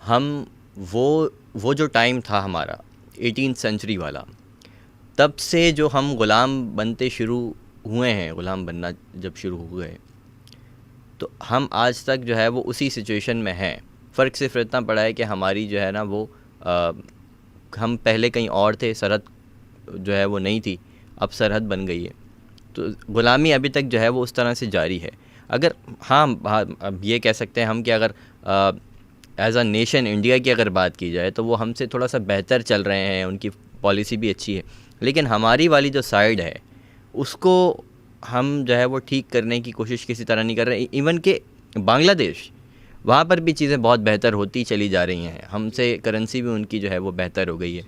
ہم وہ جو ٹائم تھا ہمارا 18 سینچری والا، تب سے جو ہم غلام بنتے شروع ہوئے ہیں، غلام بننا جب شروع ہوئے تو ہم آج تک جو ہے وہ اسی سچویشن میں ہیں. فرق صرف اتنا پڑا ہے کہ ہماری جو ہے نا وہ ہم پہلے کہیں اور تھے، سرحد جو ہے وہ نہیں تھی، اب سرحد بن گئی ہے. تو غلامی ابھی تک جو ہے وہ اس طرح سے جاری ہے. اگر ہاں اب یہ کہہ سکتے ہیں ہم کہ اگر ایز اے نیشن انڈیا کی اگر بات کی جائے تو وہ ہم سے تھوڑا سا بہتر چل رہے ہیں، ان کی پالیسی بھی اچھی ہے، لیکن ہماری والی جو سائیڈ ہے اس کو ہم جو ہے وہ ٹھیک کرنے کی کوشش کسی طرح نہیں کر رہے. ایون کہ بنگلہ دیش، وہاں پر بھی چیزیں بہت بہتر ہوتی چلی جا رہی ہیں، ہم سے کرنسی بھی ان کی جو ہے وہ بہتر ہو گئی ہے.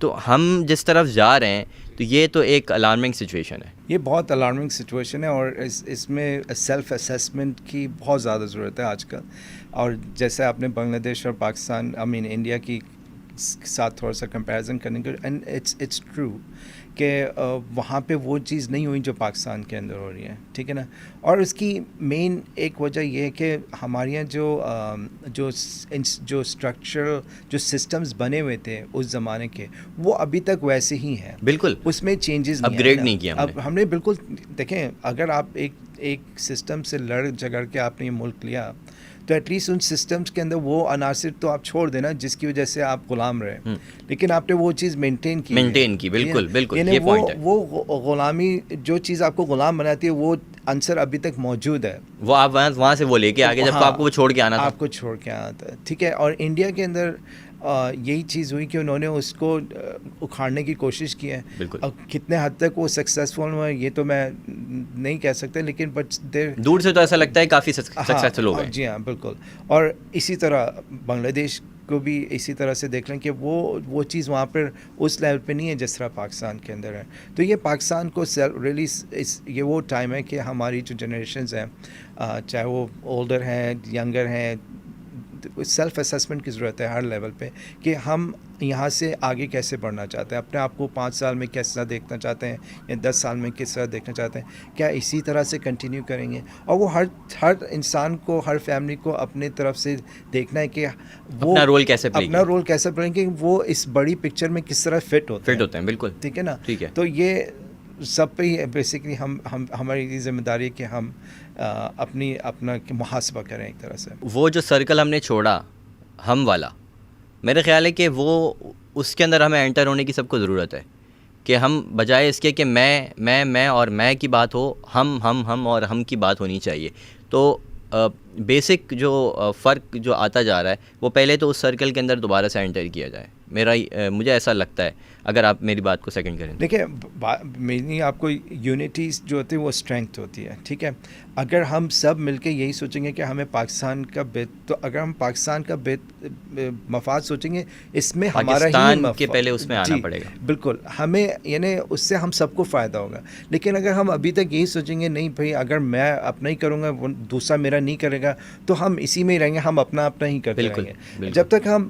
تو ہم جس طرف جا رہے ہیں تو یہ تو ایک الارمنگ سچویشن ہے. یہ بہت الارمنگ سچویشن ہے، اور اس میں سیلف اسیسمنٹ کی بہت زیادہ ضرورت ہے آج کل. اور جیسے آپ نے بنگلہ دیش اور پاکستان انڈیا کی ساتھ تھوڑا سا کمپیریزن کرنے کے، اینڈ اٹس ٹرو کہ وہاں پہ وہ چیز نہیں ہوئی جو پاکستان کے اندر ہو رہی ہے، ٹھیک ہے نا. اور اس کی مین ایک وجہ یہ ہے کہ ہمارے یہاں جو اسٹرکچرل جو سسٹمز بنے ہوئے تھے اس زمانے کے، وہ ابھی تک ویسے ہی ہیں. بالکل، اس میں چینجز اپ گریڈ نہیں کیا اب ہم نے. بالکل دیکھیں، اگر آپ ایک سسٹم سے لڑ جگڑ کے آپ نے یہ ملک لیا تو ایٹ لیسٹ ان سسٹمز کے اندر وہ عناصر تو آپ چھوڑ دینا جس کی وجہ سے آپ غلام رہے، لیکن آپ نے وہ چیز مینٹین کی. بالکل بالکل، یعنی یہ پوائنٹ ہے. وہ غلامی جو چیز آپ کو غلام بناتی ہے وہ عنصر ابھی تک موجود ہے. وہ آپ وہاں سے وہ لے کے آگے، جب آپ کو وہ چھوڑ کے آنا تھا، آپ کو چھوڑ کے آنا تھا، ٹھیک ہے. اور انڈیا کے اندر یہی چیز ہوئی کہ انہوں نے اس کو اکھاڑنے کی کوشش کی ہے. بالکل. کتنے حد تک وہ سکسیزفل ہوئے یہ تو میں نہیں کہہ سکتا، لیکن دور سے تو ایسا لگتا ہے کافی سکسیزفل ہو گئے. جی ہاں بالکل. اور اسی طرح بنگلہ دیش کو بھی اسی طرح سے دیکھ لیں کہ وہ چیز وہاں پر اس لیول پہ نہیں ہے جس طرح پاکستان کے اندر ہے. تو یہ پاکستان کو ریلیز یہ وہ ٹائم ہے کہ ہماری جو جنریشنز ہیں، چاہے وہ اولڈر ہیں ینگر ہیں، سیلف اسیسمنٹ کی ضرورت ہے ہر لیول پہ کہ ہم یہاں سے آگے کیسے بڑھنا چاہتے ہیں، اپنے آپ کو 5 سال میں کس طرح دیکھنا چاہتے ہیں یا 10 سال میں کس طرح دیکھنا چاہتے ہیں. کیا اسی طرح سے کنٹینیو کریں گے؟ اور وہ ہر انسان کو، ہر فیملی کو اپنے طرف سے دیکھنا ہے کہ وہ اپنا رول کیسے پلے کہ وہ اس بڑی پکچر میں کس طرح فٹ ہوتے ہیں. بالکل ٹھیک ہے نا. ٹھیک ہے. تو یہ سب پہ ہی بیسکلی ہماری ذمہ داری ہے کہ ہم اپنا محاسبہ کریں ایک طرح سے. وہ جو سرکل ہم نے چھوڑا ہم والا، میرے خیال ہے کہ وہ اس کے اندر ہمیں انٹر ہونے کی سب کو ضرورت ہے کہ ہم بجائے اس کے کہ میں اور میں کی بات ہو، ہم اور ہم کی بات ہونی چاہیے. تو بیسک جو فرق جو آتا جا رہا ہے وہ پہلے تو اس سرکل کے اندر دوبارہ سے انٹر کیا جائے. مجھے ایسا لگتا ہے، اگر آپ میری بات کو سیکنڈ کریں. دیکھیں، میری آپ کو یونٹیز جو ہوتی ہے وہ اسٹرینتھ ہوتی ہے، ٹھیک ہے. اگر ہم سب مل کے یہی سوچیں گے کہ ہمیں پاکستان کا تو اگر ہم پاکستان کا مفاد سوچیں گے، اس میں ہمارا ہی کے پہلے اس میں آنا پڑے گا. بالکل، ہمیں یعنی اس سے ہم سب کو فائدہ ہوگا. لیکن اگر ہم ابھی تک یہی سوچیں گے نہیں بھائی اگر میں اپنا ہی کروں گا وہ دوسرا میرا نہیں کرے گا، تو ہم اسی میں ہی رہیں گے، ہم اپنا ہی کرتے رہیں گے. جب تک ہم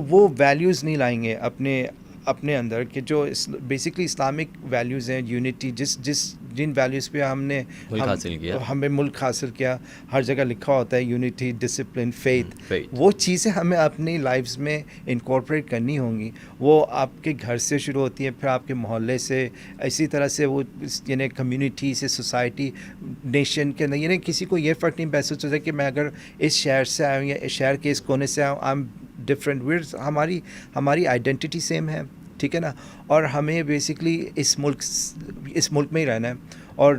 وہ ویلیوز نہیں لائیں گے اپنے اندر کہ جو بیسکلی اسلامک ویلیوز ہیں، یونٹی، جن ویلیوز پہ ہمیں ملک حاصل کیا، ہر جگہ لکھا ہوتا ہے یونٹی، ڈسپلن، فیتھ، وہ چیزیں ہمیں اپنی لائفز میں انکارپوریٹ کرنی ہوں گی. وہ آپ کے گھر سے شروع ہوتی ہیں، پھر آپ کے محلے سے، اسی طرح سے وہ یعنی کمیونٹی سے، سوسائٹی، نیشن کے اندر. یعنی کسی کو یہ فرق نہیں محسوس ہوتا کہ میں اگر اس شہر سے آیا ہوں یا اس شہر کے اس کونے سے آیا ہوں، آئی ایم ڈفرینٹ. ہماری آئیڈینٹی سیم ہے، ٹھیک ہے نا. اور ہمیں بیسکلی اس ملک میں ہی رہنا ہے، اور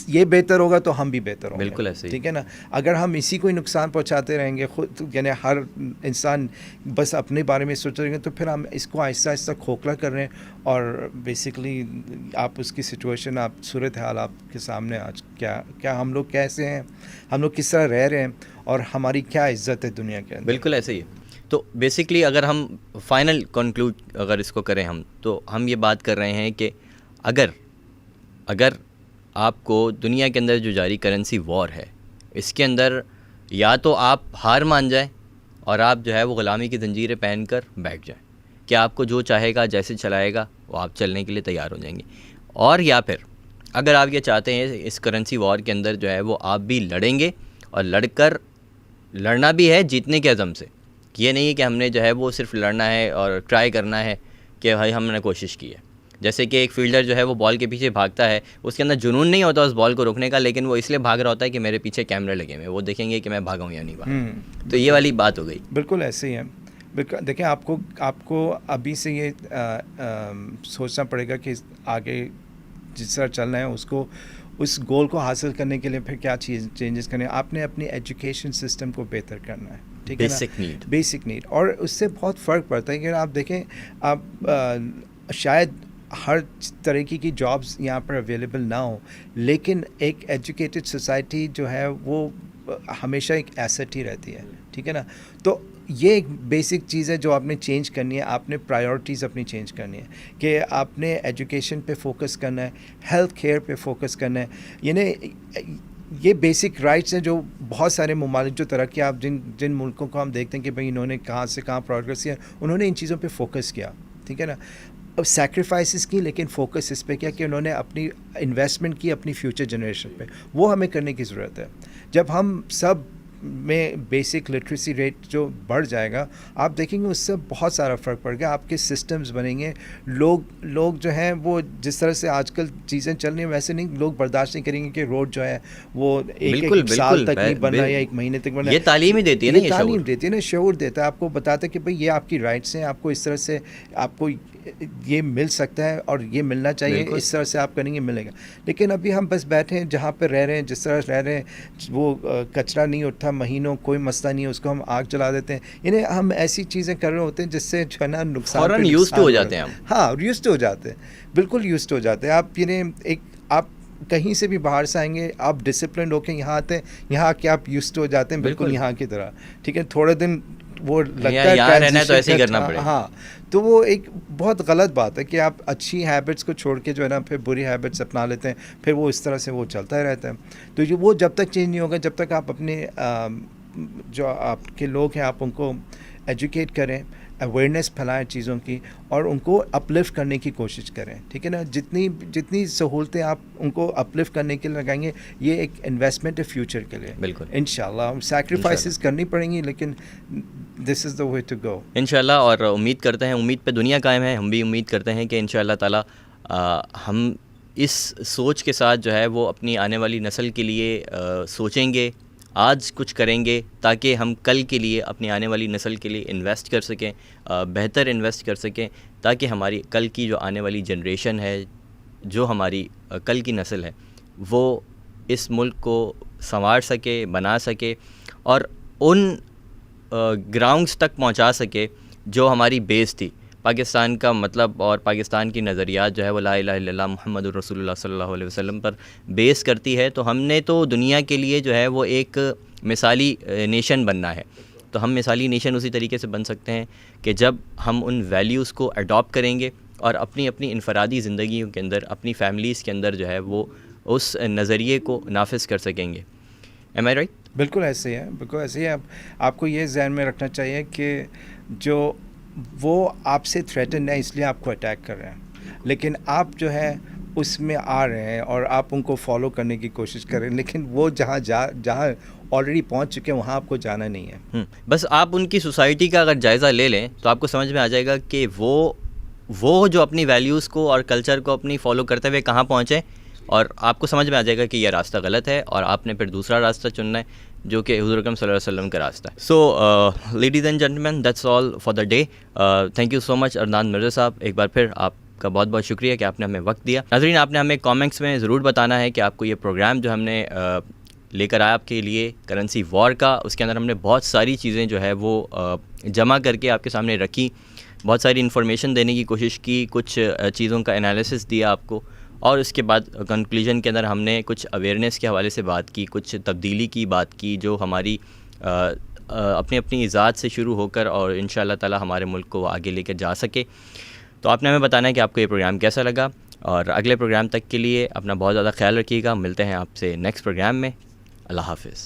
یہ بہتر ہوگا تو ہم بھی بہتر ہوں گے. بالکل ایسے ہی، ٹھیک ہے نا. اگر ہم اسی کو نقصان پہنچاتے رہیں گے خود، یعنی ہر انسان بس اپنے بارے میں سوچ رہے ہیں، تو پھر ہم اس کو آہستہ آہستہ کھوکھلا کر رہے ہیں. اور بیسکلی آپ اس کی سچویشن، آپ صورت حال آپ کے سامنے آج کیا ہم لوگ کیسے ہیں، ہم لوگ کس طرح رہ رہے ہیں، اور ہماری کیا عزت ہے دنیا کے اندر. بالکل ایسے ہی. تو بیسکلی اگر ہم فائنل کنکلوڈ اگر اس کو کریں ہم، تو ہم یہ بات کر رہے ہیں کہ اگر آپ کو دنیا کے اندر جو جاری کرنسی وار ہے، اس کے اندر یا تو آپ ہار مان جائیں اور آپ جو ہے وہ غلامی کی زنجیریں پہن کر بیٹھ جائیں کہ آپ کو جو چاہے گا، جیسے چلائے گا وہ آپ چلنے کے لیے تیار ہو جائیں گے. اور یا پھر اگر آپ یہ چاہتے ہیں اس کرنسی وار کے اندر جو ہے وہ آپ بھی لڑیں گے، اور لڑ کر لڑنا بھی ہے جیتنے کے عزم سے. یہ نہیں ہے کہ ہم نے جو ہے وہ صرف لڑنا ہے اور ٹرائی کرنا ہے کہ بھائی ہم نے کوشش کی ہے. جیسے کہ ایک فیلڈر جو ہے وہ بال کے پیچھے بھاگتا ہے, اس کے اندر جنون نہیں ہوتا اس بال کو روکنے کا, لیکن وہ اس لیے بھاگ رہا ہوتا ہے کہ میرے پیچھے کیمرے لگے ہوئے, وہ دیکھیں گے کہ میں بھاگا ہوں یا نہیں بھاگا. تو یہ والی بات ہو گئی. بالکل ایسے ہی ہے. دیکھیں آپ کو ابھی سے یہ سوچنا پڑے گا کہ آگے جس طرح چلنا ہے اس گول کو حاصل کرنے کے لیے پھر کیا چینجز کرنے ہیں. آپ نے اپنی ایجوکیشن سسٹم کو بہتر کرنا ہے, ٹھیک ہے نا, بیسک نیڈ. اور اس سے بہت فرق پڑتا ہے کہ آپ دیکھیں, آپ شاید ہر طریقے کی جابس یہاں پر اویلیبل نہ ہوں, لیکن ایک ایجوکیٹڈ سوسائٹی جو ہے وہ ہمیشہ ایک ایسٹ ہی رہتی ہے, ٹھیک ہے نا. تو یہ ایک بیسک چیز ہے جو آپ نے چینج کرنی ہے. آپ نے پرائیورٹیز اپنی چینج کرنی ہے کہ آپ نے ایجوکیشن پہ فوکس کرنا ہے, ہیلتھ کیئر پہ فوکس کرنا ہے. یعنی یہ بیسک رائٹس ہیں جو بہت سارے ممالک جو ترقی آپ جن ملکوں کو ہم دیکھتے ہیں کہ بھئی انہوں نے کہاں سے کہاں پروگریس کیا, انہوں نے ان چیزوں پہ فوکس کیا, ٹھیک ہے نا. اب سیکریفائسز کی, لیکن فوکس اس پہ کیا کہ انہوں نے اپنی انویسٹمنٹ کی اپنی فیوچر جنریشن پہ. وہ ہمیں کرنے کی ضرورت ہے. جب ہم سب میں بیسک لٹریسی ریٹ جو بڑھ جائے گا, آپ دیکھیں گے اس سے بہت سارا فرق پڑ گا. آپ کے سسٹمز بنیں گے. لوگ جو ہیں وہ جس طرح سے آج کل چیزیں چل رہی ہیں ویسے نہیں, لوگ برداشت نہیں کریں گے کہ روڈ جو ہے وہ ایک سال تک نہیں بن رہا یا ایک مہینے تک بن رہا. یہ تعلیم ہی دیتی ہے نا, یہ تعلیم دیتی ہے نا, شعور دیتا ہے, آپ کو بتاتا ہے کہ بھئی یہ آپ کی رائٹس ہیں, آپ کو اس طرح سے آپ کو یہ مل سکتا ہے اور یہ ملنا چاہیے, اس طرح سے آپ کریں گے ملے گا. لیکن ابھی ہم بس بیٹھے ہیں جہاں پہ رہ رہے ہیں, جس طرح رہ رہے ہیں, وہ کچرا نہیں اٹھتا مہینوں, کوئی مسئلہ نہیں ہے, اس کو ہم آگ جلا دیتے ہیں. یعنی ہم ایسی چیزیں کر رہے ہوتے ہیں جس سے جو ہے نا نقصان یوزڈ ہو جاتے ہیں ہم. ہاں, یوزڈ ہو جاتے ہیں, بالکل یوزڈ ہو جاتے ہیں. آپ یعنی آپ کہیں سے بھی باہر سے آئیں گے, آپ ڈسپلنڈ ہو کے یہاں آتے ہیں, یہاں آ کے آپ یوزڈ ہو جاتے ہیں بالکل یہاں کی طرح, ٹھیک ہے. تھوڑے دن وہ لگتا ہے یہاں رہنا ہے تو ایسے ہی کرنا پڑے. ہاں, تو وہ ایک بہت غلط بات ہے کہ آپ اچھی ہیبٹس کو چھوڑ کے جو ہے نا پھر بری ہیبٹس اپنا لیتے ہیں, پھر وہ اس طرح سے وہ چلتا ہی رہتا ہے. تو وہ جب تک چینج نہیں ہوگا, جب تک آپ اپنے جو آپ کے لوگ ہیں آپ ان کو ایجوکیٹ کریں, اویئرنیس پھیلائیں چیزوں کی, اور ان کو اپلفٹ کرنے کی کوشش کریں, ٹھیک ہے نا. جتنی سہولتیں آپ ان کو اپلفٹ کرنے کے لیے لگائیں گے, یہ ایک انویسٹمنٹ ہے فیوچر کے لیے. بالکل انشاءاللہ سیکریفائسز کرنی پڑیں گی, لیکن دس از دا وے ٹو گو انشاءاللہ. اور امید کرتے ہیں, امید پہ دنیا قائم ہے, ہم بھی امید کرتے ہیں کہ انشاءاللہ تعالی ہم اس سوچ کے ساتھ جو ہے وہ اپنی آنے والی نسل کے لیے سوچیں گے, آج کچھ کریں گے تاکہ ہم کل کے لیے اپنی آنے والی نسل کے لیے انویسٹ کر سکیں, بہتر انویسٹ کر سکیں, تاکہ ہماری کل کی جو آنے والی جنریشن ہے, جو ہماری کل کی نسل ہے, وہ اس ملک کو سنوار سکے, بنا سکے, اور ان گراؤنڈز تک پہنچا سکے جو ہماری بیس تھی. پاکستان کا مطلب اور پاکستان کی نظریات جو ہے وہ لا الہ الا اللہ محمد الرسول اللہ صلی اللہ علیہ وسلم پر بیس کرتی ہے. تو ہم نے تو دنیا کے لیے جو ہے وہ ایک مثالی نیشن بننا ہے. تو ہم مثالی نیشن اسی طریقے سے بن سکتے ہیں کہ جب ہم ان ویلیوز کو اڈاپٹ کریں گے اور اپنی انفرادی زندگیوں کے اندر, اپنی فیملیز کے اندر جو ہے وہ اس نظریے کو نافذ کر سکیں گے. ایم آئی رائٹ؟ بالکل ایسے ہی ہے, بالکل ایسے ہی ہے. آپ کو یہ ذہن میں رکھنا چاہیے کہ جو وہ آپ سے تھریٹن ہے اس لیے آپ کو اٹیک کر رہے ہیں, لیکن آپ جو ہے اس میں آ رہے ہیں اور آپ ان کو فالو کرنے کی کوشش کر رہے ہیں, لیکن وہ جہاں آلریڈی پہنچ چکے ہیں وہاں آپ کو جانا نہیں ہے. بس آپ ان کی سوسائٹی کا اگر جائزہ لے لیں تو آپ کو سمجھ میں آ جائے گا کہ وہ جو اپنی ویلیوز کو اور کلچر کو اپنی فالو کرتے ہوئے کہاں پہنچے, اور آپ کو سمجھ میں آ جائے گا کہ یہ راستہ غلط ہے اور آپ نے پھر دوسرا راستہ چننا ہے جو کہ حضور اکرم صلی اللہ علیہ وسلم کا راستہ ہے. So ladies and gentleman, that's all for the day. Thank you so much Adnan Mirza صاحب, ایک بار پھر آپ کا بہت بہت شکریہ کہ آپ نے ہمیں وقت دیا. ناظرین, آپ نے ہمیں کامنٹس میں ضرور بتانا ہے کہ آپ کو یہ پروگرام جو ہم نے لے کر آیا آپ کے لیے کرنسی وار کا, اس کے اندر ہم نے بہت ساری چیزیں جو ہے وہ جمع کر کے آپ کے سامنے رکھی, بہت ساری انفارمیشن دینے کی کوشش کی, کچھ چیزوں کا انالیسس دیا آپ کو, اور اس کے بعد کنکلوژن کے اندر ہم نے کچھ اویئرنیس کے حوالے سے بات کی, کچھ تبدیلی کی بات کی جو ہماری اپنی ذات سے شروع ہو کر اور انشاءاللہ تعالی ہمارے ملک کو آگے لے کر جا سکے. تو آپ نے ہمیں بتانا ہے کہ آپ کو یہ پروگرام کیسا لگا, اور اگلے پروگرام تک کے لیے اپنا بہت زیادہ خیال رکھیے گا. ملتے ہیں آپ سے نیکسٹ پروگرام میں. اللہ حافظ.